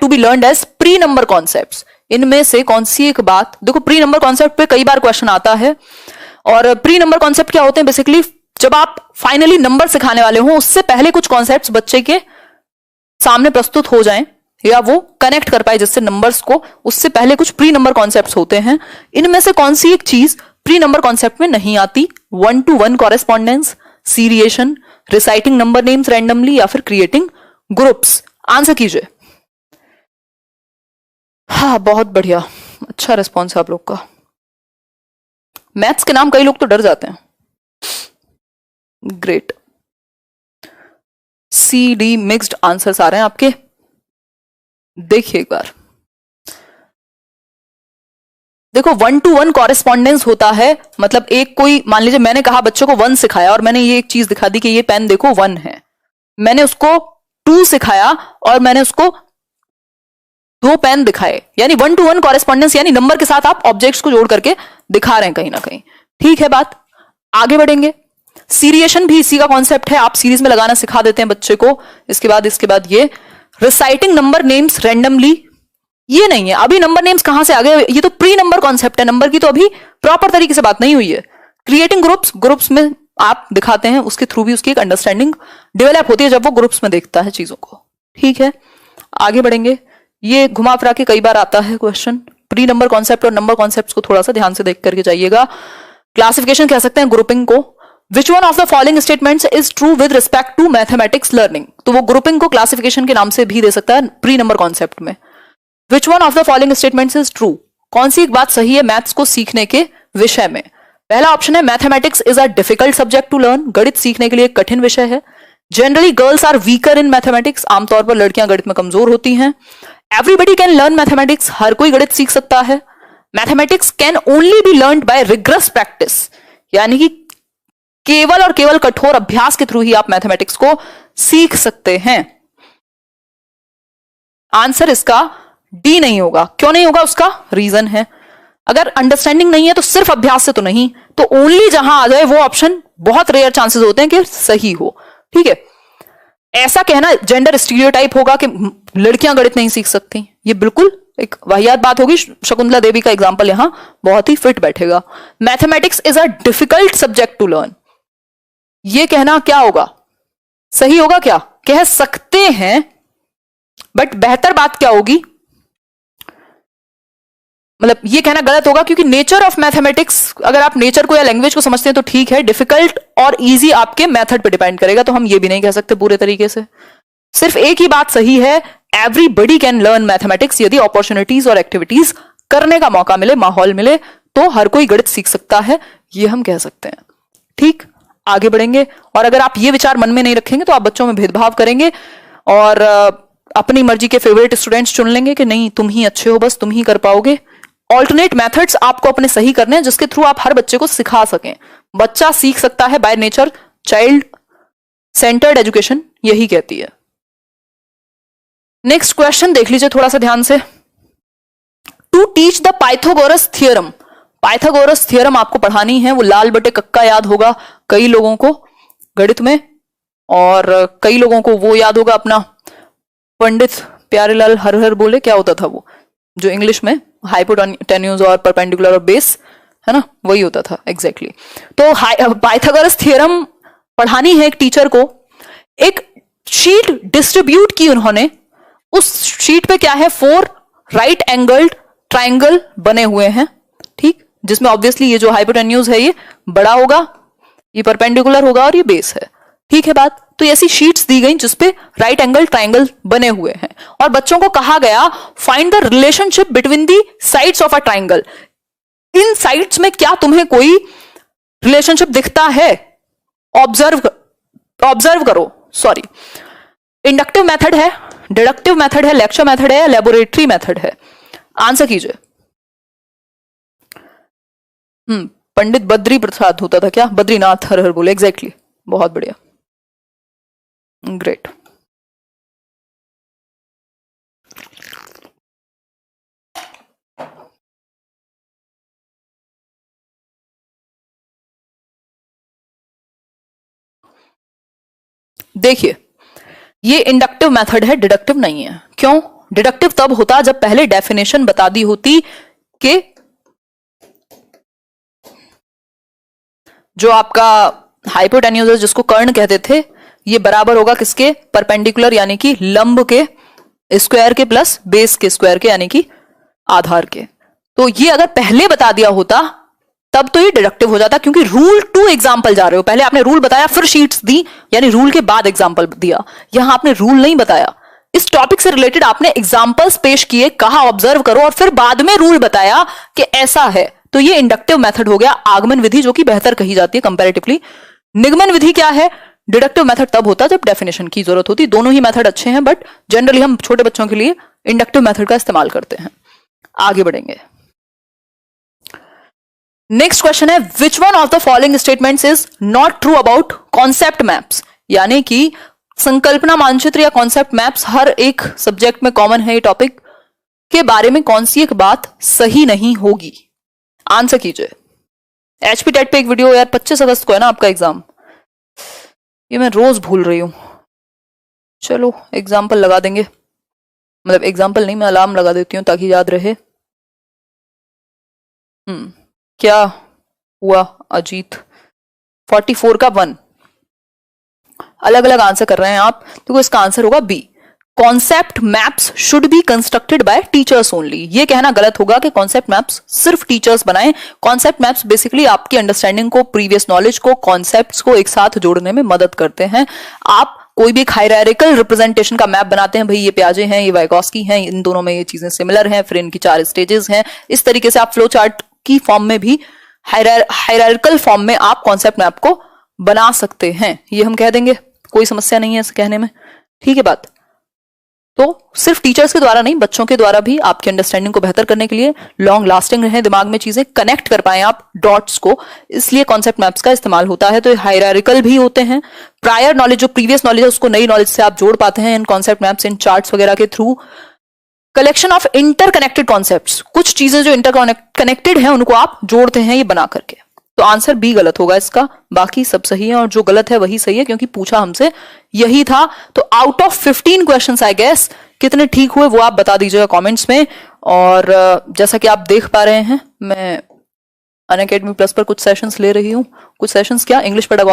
To be learned as pre number concepts. इनमें से कौन सी एक बात, देखो प्री नंबर कॉन्सेप्ट पे कई बार क्वेश्चन आता है, और प्री नंबर कॉन्सेप्ट क्या होते हैं, बेसिकली जब आप फाइनली नंबर सिखाने वाले हो उससे पहले कुछ कॉन्सेप्ट्स बच्चे के सामने प्रस्तुत हो जाएं या वो कनेक्ट कर पाए जिससे नंबर्स को, उससे पहले कुछ प्री नंबर कॉन्सेप्ट्स होते हैं। इनमें से कौन सी एक चीज प्री नंबर कॉन्सेप्ट में नहीं आती? 1-to-1 correspondence, seriation, reciting number names randomly, या फिर क्रिएटिंग ग्रुप्स। आंसर कीजिए। हाँ बहुत बढ़िया, अच्छा रिस्पॉन्स है आप लोग का। मैथ्स के नाम कई लोग तो डर जाते हैं। Great. C D mixed answers आ रहे हैं आपके। देखिए एक बार, देखो 1-to-1 कॉरेस्पॉन्डेंस होता है, मतलब एक कोई, मान लीजिए मैंने कहा बच्चों को 1 सिखाया और मैंने ये एक चीज दिखा दी कि ये पेन देखो 1 है, मैंने उसको 2 सिखाया और मैंने उसको 2 पेन दिखाए, यानी 1-to-1 कॉरेस्पॉन्डेंस, यानी नंबर के साथ आप ऑब्जेक्ट्स को जोड़ करके दिखा रहे हैं कहीं ना कहीं। ठीक है बात, आगे बढ़ेंगे। सीरिएशन भी इसी का कॉन्सेप्ट है, आप सीरीज में लगाना सिखा देते हैं बच्चे को। इसके बाद ये रिसाइटिंग नंबर नेम्स रैंडमली, ये नहीं है। अभी नंबर नेम्स कहां से आ गए, ये तो प्री नंबर कॉन्सेप्ट है, नंबर की तो अभी प्रॉपर तरीके से बात नहीं हुई है। क्रिएटिंग ग्रुप्स, ग्रुप्स में आप दिखाते हैं, उसके थ्रू भी उसकी एक अंडरस्टैंडिंग डेवलप होती है जब वो ग्रुप्स में देखता है चीजों को। ठीक है, आगे बढ़ेंगे। ये घुमा फिरा के कई बार आता है क्वेश्चन, प्री नंबर कॉन्सेप्ट और नंबर कॉन्सेप्ट को थोड़ा सा ध्यान से देख करके जाइएगा। क्लासिफिकेशन कह सकते हैं ग्रुपिंग को। Which one of the following statements is true with respect to mathematics learning, तो वो ग्रुपिंग को क्लासिफिकेशन के नाम से भी दे सकता है प्री नंबर कॉन्सेप्ट में। विच one of the following statements is true, कौन सी एक बात सही है मैथ्स को सीखने के विषय में? पहला ऑप्शन है mathematics is a difficult subject to learn, गणित सीखने के लिए एक कठिन विषय है। Generally girls are weaker in mathematics, आमतौर पर लड़कियां गणित में कमजोर होती हैं। एवरीबडी कैन लर्न मैथमेटिक्स, हर कोई गणित सीख सकता है। Mathematics can only be learned by rigorous practice, यानी कि केवल और केवल कठोर अभ्यास के थ्रू ही आप मैथमेटिक्स को सीख सकते हैं। आंसर इसका डी नहीं होगा। क्यों नहीं होगा, उसका रीजन है। अगर अंडरस्टैंडिंग नहीं है तो सिर्फ अभ्यास से तो नहीं, तो ओनली जहां आ जाए वो ऑप्शन बहुत रेयर चांसेस होते हैं कि सही हो। ठीक है, ऐसा कहना जेंडर स्टीरियोटाइप होगा कि लड़कियां गणित नहीं सीख सकती, ये बिल्कुल एक वाहियात बात होगी। शकुंतला देवी का एग्जांपल यहां बहुत ही फिट बैठेगा। Mathematics is a difficult subject to learn, ये कहना क्या होगा, सही होगा? क्या कह सकते हैं, बट बेहतर बात क्या होगी, मतलब ये कहना गलत होगा, क्योंकि नेचर ऑफ मैथमेटिक्स, अगर आप नेचर को या लैंग्वेज को समझते हैं तो ठीक है, डिफिकल्ट और इजी आपके मेथड पे डिपेंड करेगा, तो हम ये भी नहीं कह सकते पूरे तरीके से। सिर्फ एक ही बात सही है, एवरीबडी कैन लर्न मैथमेटिक्स, यदि अपॉर्चुनिटीज और एक्टिविटीज करने का मौका मिले, माहौल मिले, तो हर कोई गणित सीख सकता है, ये हम कह सकते हैं। ठीक, आगे बढ़ेंगे। और अगर आप ये विचार मन में नहीं रखेंगे तो आप बच्चों में भेदभाव करेंगे और अपनी मर्जी के फेवरेट स्टूडेंट्स चुन लेंगे कि नहीं तुम ही अच्छे हो, बस तुम ही कर पाओगे। ऑल्टरनेट मेथड्स आपको अपने सही करने हैं जिसके थ्रू आप हर बच्चे को सिखा सकें। बच्चा सीख सकता है by nature, child centred education यही कहती है। नेक्स्ट क्वेश्चन देख लीजिए थोड़ा सा ध्यान से। To teach the Pythagoras theorem, Pythagoras theorem आपको पढ़ानी है, वो लाल बटे कक्का याद होगा कई लोगों को गणित में, और कई लोगों को वो याद होगा अपना पंडित प्यारेलाल हर हर बोले, क्या होता था वो जो इंग्लिश में हाइपोटेन्यूज और परपेंडिकुलर और बेस, है ना, वही होता था एग्जैक्टली। तो पाइथागोरस थ्योरम पढ़ानी है एक टीचर को। एक शीट डिस्ट्रीब्यूट की उन्होंने, उस शीट पे क्या है, 4 राइट एंगल्ड ट्राइंगल बने हुए हैं, ठीक, जिसमें ऑब्वियसली ये जो हाइपोटेन्यूज है ये बड़ा होगा, ये परपेंडिकुलर होगा और ये बेस है। ठीक है बात। तो ऐसी शीट्स दी गई जिसपे राइट एंगल ट्राइंगल बने हुए हैं और बच्चों को कहा गया find the relationship between the sides of a triangle. In sides में क्या तुम्हें कोई रिलेशनशिप दिखता है? ऑब्जर्व करो। सॉरी, इंडक्टिव मेथड है, डिडक्टिव मेथड है, लेक्चर मेथड है, लेबोरेटरी मेथड है? आंसर कीजिए। पंडित बद्री प्रसाद होता था क्या? बद्रीनाथ हर हर बोले, एग्जैक्टली, बहुत बढ़िया, ग्रेट। देखिए ये इंडक्टिव मेथड है, डिडक्टिव नहीं है। क्यों? डिडक्टिव तब होता जब पहले डेफिनेशन बता दी होती कि जो आपका हाइपोटेन्यूज जिसको कर्ण कहते थे, ये बराबर होगा किसके, परपेंडिकुलर यानी कि लंब के स्क्वायर के प्लस बेस के स्क्वायर के यानी कि आधार के। तो ये अगर पहले बता दिया होता तब तो ये डिडक्टिव हो जाता, क्योंकि रूल टू एग्जाम्पल जा रहे हो, पहले आपने रूल बताया फिर शीट्स दी, यानी रूल के बाद एग्जाम्पल दिया। यहां आपने रूल नहीं बताया, इस टॉपिक से रिलेटेड आपने एग्जाम्पल्स पेश किए, कहा ऑब्जर्व करो और फिर बाद में रूल बताया कि ऐसा है। तो ये इंडक्टिव मेथड हो गया, आगमन विधि जो कि बेहतर कही जाती है कंपैरेटिवली। निगमन विधि क्या है, डिडक्टिव मेथड तब होता जब डेफिनेशन की जरूरत होती। दोनों ही मेथड अच्छे हैं, बट जनरली हम छोटे बच्चों के लिए इंडक्टिव मेथड का इस्तेमाल करते हैं। आगे बढ़ेंगे। नेक्स्ट क्वेश्चन है, विच one of the following statements is not true about concept maps, यानी कि संकल्पना मानचित्र या कॉन्सेप्ट मैप्स हर एक सब्जेक्ट में कॉमन है, ये टॉपिक के बारे में कौन सी एक बात सही नहीं होगी। आंसर कीजिए। एचपी टेट पे एक वीडियो यार 25 अगस्त को है ना आपका एग्जाम, ये मैं रोज भूल रही हूं। चलो एग्जाम्पल लगा देंगे, मतलब एग्जाम्पल नहीं, मैं अलार्म लगा देती हूँ ताकि याद रहे। क्या हुआ अजीत, 44 का 1, अलग अलग आंसर कर रहे हैं आप, तो इसका आंसर होगा B, concept maps should be constructed by teachers only. ये कहना गलत होगा कि कॉन्सेप्ट मैप्स सिर्फ टीचर्स बनाएं। कॉन्सेप्ट मैप्स बेसिकली आपकी अंडरस्टैंडिंग को, प्रीवियस नॉलेज को, कॉन्सेप्ट्स को एक साथ जोड़ने में मदद करते हैं। आप कोई भी एक हायरार्किकल रिप्रेजेंटेशन का मैप बनाते हैं, भाई ये प्याजे हैं, ये वाइगॉस्की हैं, इन दोनों में ये चीजें सिमिलर हैं, फिर इनकी 4 स्टेजेस हैं, इस तरीके से आप फ्लो चार्ट की फॉर्म में भी, हायरार्किकल फॉर्म में आप कॉन्सेप्ट मैप को बना सकते हैं। ये हम कह देंगे, कोई समस्या नहीं है इसे कहने में, ठीक है बात। तो सिर्फ टीचर्स के द्वारा नहीं, बच्चों के द्वारा भी आपकी अंडरस्टैंडिंग को बेहतर करने के लिए, लॉन्ग लास्टिंग रहे दिमाग में चीजें, कनेक्ट कर पाए आप डॉट्स को, इसलिए कॉन्सेप्ट मैप्स का इस्तेमाल होता है। तो ये हायरार्किकल भी होते हैं। प्रायर नॉलेज, जो प्रीवियस नॉलेज है, उसको नई नॉलेज से आप जोड़ पाते हैं इन कॉन्सेप्ट मैप्स, इन चार्ट्स वगैरह के through. Collection of interconnected concepts, कुछ चीजें जो इंटरकनेक्टेड हैं उनको आप जोड़ते हैं ये बना करके। तो आंसर बी गलत होगा इसका, बाकी सब सही है और जो गलत है वही सही है, क्योंकि पूछा हमसे यही था। तो out of 15 questions I guess कितने ठीक हुए वो आप बता दीजिएगा कमेंट्स में। और जैसा कि आप देख पा रहे हैं, मैं अनअकैडमी प्लस पर कुछ सेशंस ले रही हूँ, कुछ सेशंस क्या, इंग्लिश पेडागॉजी